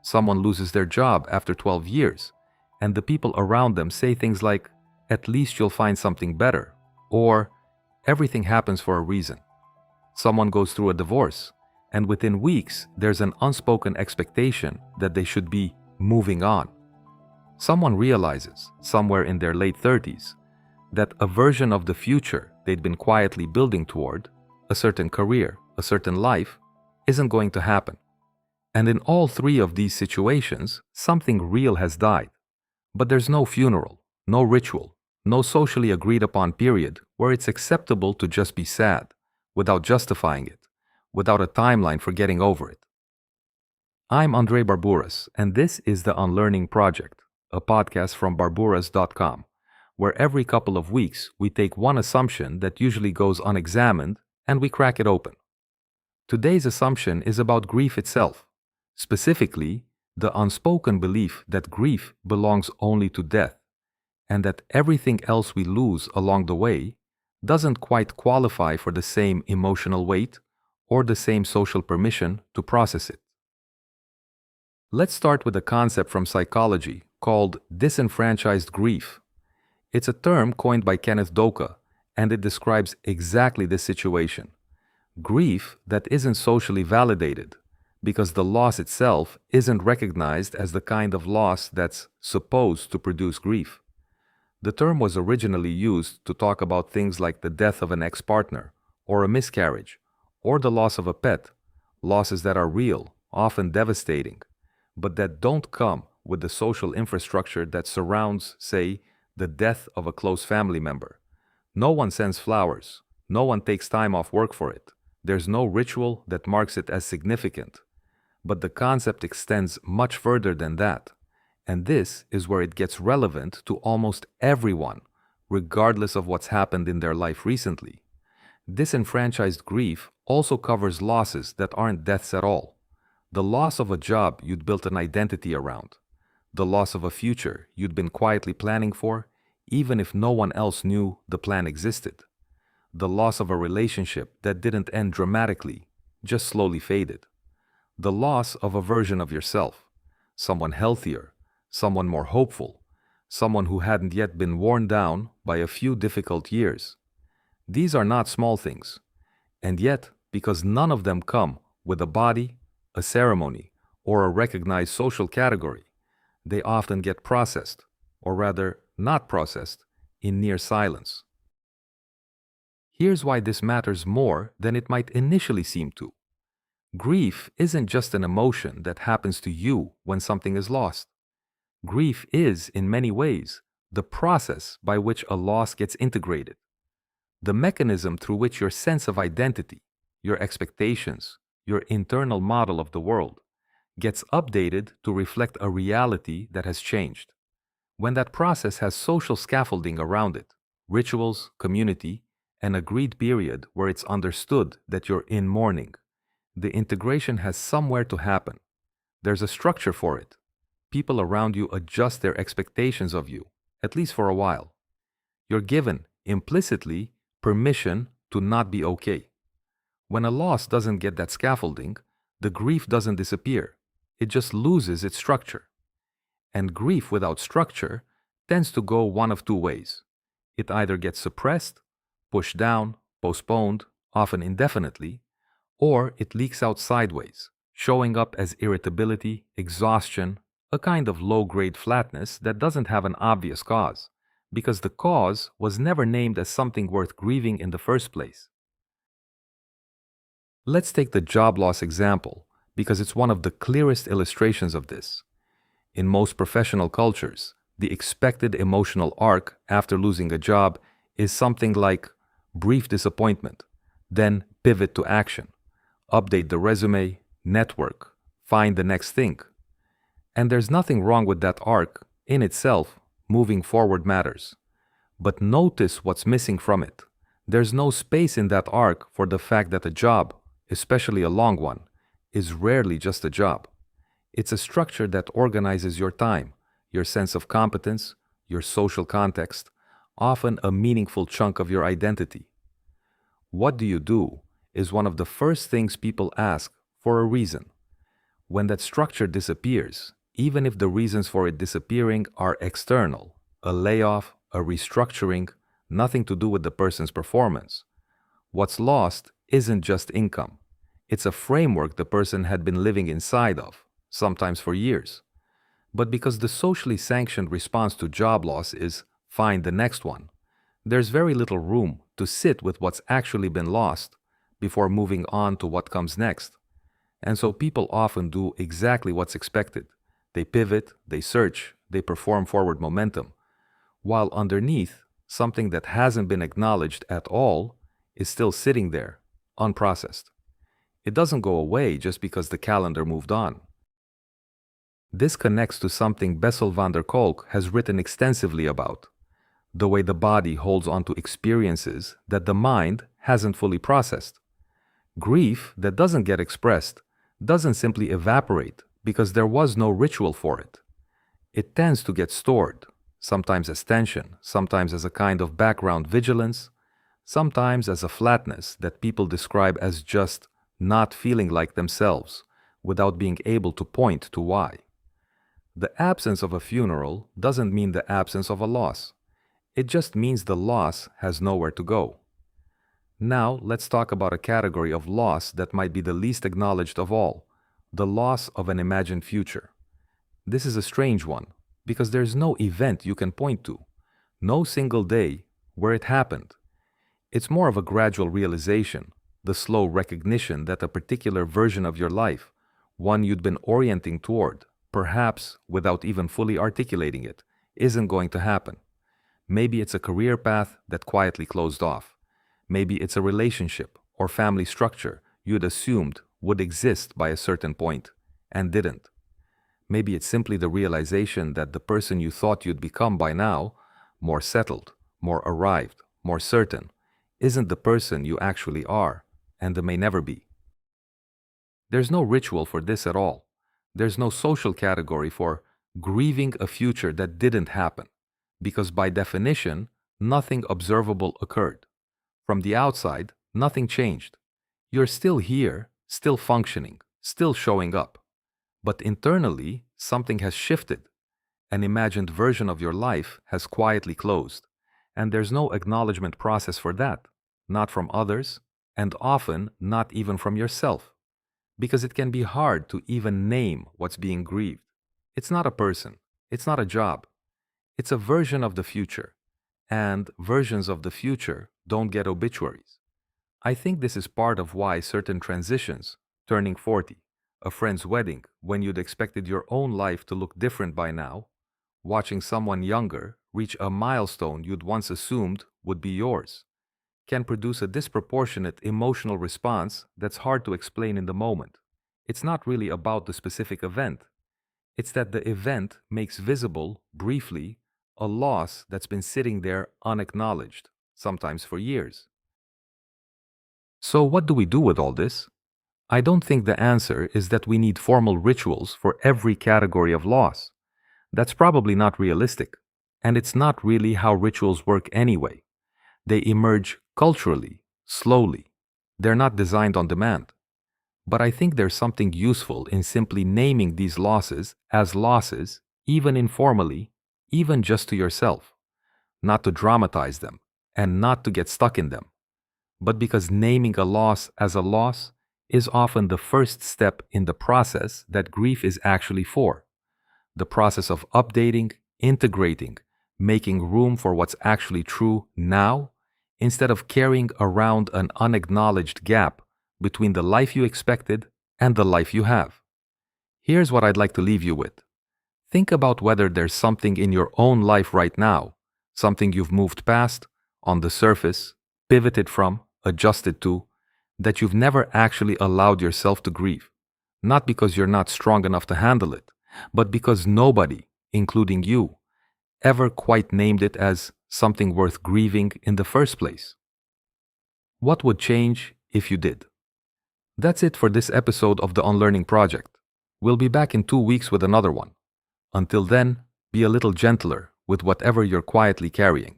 Someone loses their job after 12 years, and the people around them say things like, "At least you'll find something better," or "Everything happens for a reason." Someone goes through a divorce, and within weeks, there's an unspoken expectation that they should be moving on. Someone realizes, somewhere in their late 30s, that a version of the future they'd been quietly building toward, a certain career, a certain life, isn't going to happen. And in all three of these situations, something real has died. But there's no funeral, no ritual, no socially agreed upon period where it's acceptable to just be sad, without justifying it, without a timeline for getting over it. I'm Andre Barburas, and this is The Unlearning Project, a podcast from barburas.com, where every couple of weeks we take one assumption that usually goes unexamined and we crack it open. Today's assumption is about grief itself, specifically the unspoken belief that grief belongs only to death, and that everything else we lose along the way doesn't quite qualify for the same emotional weight or the same social permission to process it. Let's start with a concept from psychology called disenfranchised grief. It's a term coined by Kenneth Doka, and it describes exactly this situation. Grief that isn't socially validated, because the loss itself isn't recognized as the kind of loss that's supposed to produce grief. The term was originally used to talk about things like the death of an ex-partner, or a miscarriage, or the loss of a pet, losses that are real, often devastating, but that don't come with the social infrastructure that surrounds, say, the death of a close family member. No one sends flowers, no one takes time off work for it, there's no ritual that marks it as significant. But the concept extends much further than that, and this is where it gets relevant to almost everyone, regardless of what's happened in their life recently. Disenfranchised grief also covers losses that aren't deaths at all. The loss of a job you'd built an identity around. The loss of a future you'd been quietly planning for, even if no one else knew the plan existed. The loss of a relationship that didn't end dramatically, just slowly faded. The loss of a version of yourself, someone healthier, someone more hopeful, someone who hadn't yet been worn down by a few difficult years. These are not small things, and yet, because none of them come with a body, a ceremony, or a recognized social category, they often get processed, or rather not processed, in near silence. Here's why this matters more than it might initially seem to. Grief isn't just an emotion that happens to you when something is lost. Grief is, in many ways, the process by which a loss gets integrated. The mechanism through which your sense of identity, your expectations, your internal model of the world, gets updated to reflect a reality that has changed. When that process has social scaffolding around it, rituals, community, an agreed period where it's understood that you're in mourning, the integration has somewhere to happen. There's a structure for it. People around you adjust their expectations of you, at least for a while. You're given, implicitly, permission to not be okay. When a loss doesn't get that scaffolding, the grief doesn't disappear. It just loses its structure. And grief without structure tends to go one of two ways. It either gets suppressed, pushed down, postponed, often indefinitely, or it leaks out sideways, showing up as irritability, exhaustion, a kind of low-grade flatness that doesn't have an obvious cause, because the cause was never named as something worth grieving in the first place. Let's take the job loss example, because it's one of the clearest illustrations of this. In most professional cultures, the expected emotional arc after losing a job is something like brief disappointment, then pivot to action, update the resume, network, find the next thing. And there's nothing wrong with that arc in itself. Moving forward matters. But notice what's missing from it. There's no space in that arc for the fact that a job, especially a long one, is rarely just a job. It's a structure that organizes your time, your sense of competence, your social context, often a meaningful chunk of your identity. What do you do is one of the first things people ask for a reason. When that structure disappears, even if the reasons for it disappearing are external, a layoff, a restructuring, nothing to do with the person's performance, what's lost isn't just income. It's a framework the person had been living inside of, sometimes for years. But because the socially sanctioned response to job loss is find the next one, there's very little room to sit with what's actually been lost before moving on to what comes next. And so people often do exactly what's expected. They pivot, they search, they perform forward momentum, while underneath, something that hasn't been acknowledged at all is still sitting there, unprocessed. It doesn't go away just because the calendar moved on. This connects to something Bessel van der Kolk has written extensively about, the way the body holds on to experiences that the mind hasn't fully processed. Grief that doesn't get expressed doesn't simply evaporate because there was no ritual for it. It tends to get stored, sometimes as tension, sometimes as a kind of background vigilance, sometimes as a flatness that people describe as just not feeling like themselves without being able to point to why. The absence of a funeral doesn't mean the absence of a loss. It just means the loss has nowhere to go. Now, let's talk about a category of loss that might be the least acknowledged of all, the loss of an imagined future. This is a strange one, because there's no event you can point to, no single day where it happened. It's more of a gradual realization, the slow recognition that a particular version of your life, one you'd been orienting toward, perhaps without even fully articulating it, isn't going to happen. Maybe it's a career path that quietly closed off. Maybe it's a relationship or family structure you'd assumed would exist by a certain point and didn't. Maybe it's simply the realization that the person you thought you'd become by now, more settled, more arrived, more certain, isn't the person you actually are and may never be. There's no ritual for this at all. There's no social category for grieving a future that didn't happen, because by definition, nothing observable occurred. From the outside, nothing changed. You're still here, still functioning, still showing up. But internally, something has shifted. An imagined version of your life has quietly closed, and there's no acknowledgement process for that, not from others, and often not even from yourself, because it can be hard to even name what's being grieved. It's not a person, it's not a job, it's a version of the future, and versions of the future don't get obituaries. I think this is part of why certain transitions, turning 40, a friend's wedding when you'd expected your own life to look different by now, watching someone younger reach a milestone you'd once assumed would be yours, can produce a disproportionate emotional response that's hard to explain in the moment. It's not really about the specific event. It's that the event makes visible, briefly, a loss that's been sitting there unacknowledged, sometimes for years. So what do we do with all this? I don't think the answer is that we need formal rituals for every category of loss. That's probably not realistic, and it's not really how rituals work anyway. They emerge culturally, slowly. They're not designed on demand. But I think there's something useful in simply naming these losses as losses, even informally, even just to yourself. Not to dramatize them, and not to get stuck in them, but because naming a loss as a loss is often the first step in the process that grief is actually for. The process of updating, integrating, making room for what's actually true now, instead of carrying around an unacknowledged gap between the life you expected and the life you have. Here's what I'd like to leave you with. Think about whether there's something in your own life right now, something you've moved past, on the surface, pivoted from, adjusted to, that you've never actually allowed yourself to grieve. Not because you're not strong enough to handle it, but because nobody, including you, ever quite named it as something worth grieving in the first place. What would change if you did? That's it for this episode of the Unlearning Project. We'll be back in 2 weeks with another one. Until then, be a little gentler with whatever you're quietly carrying.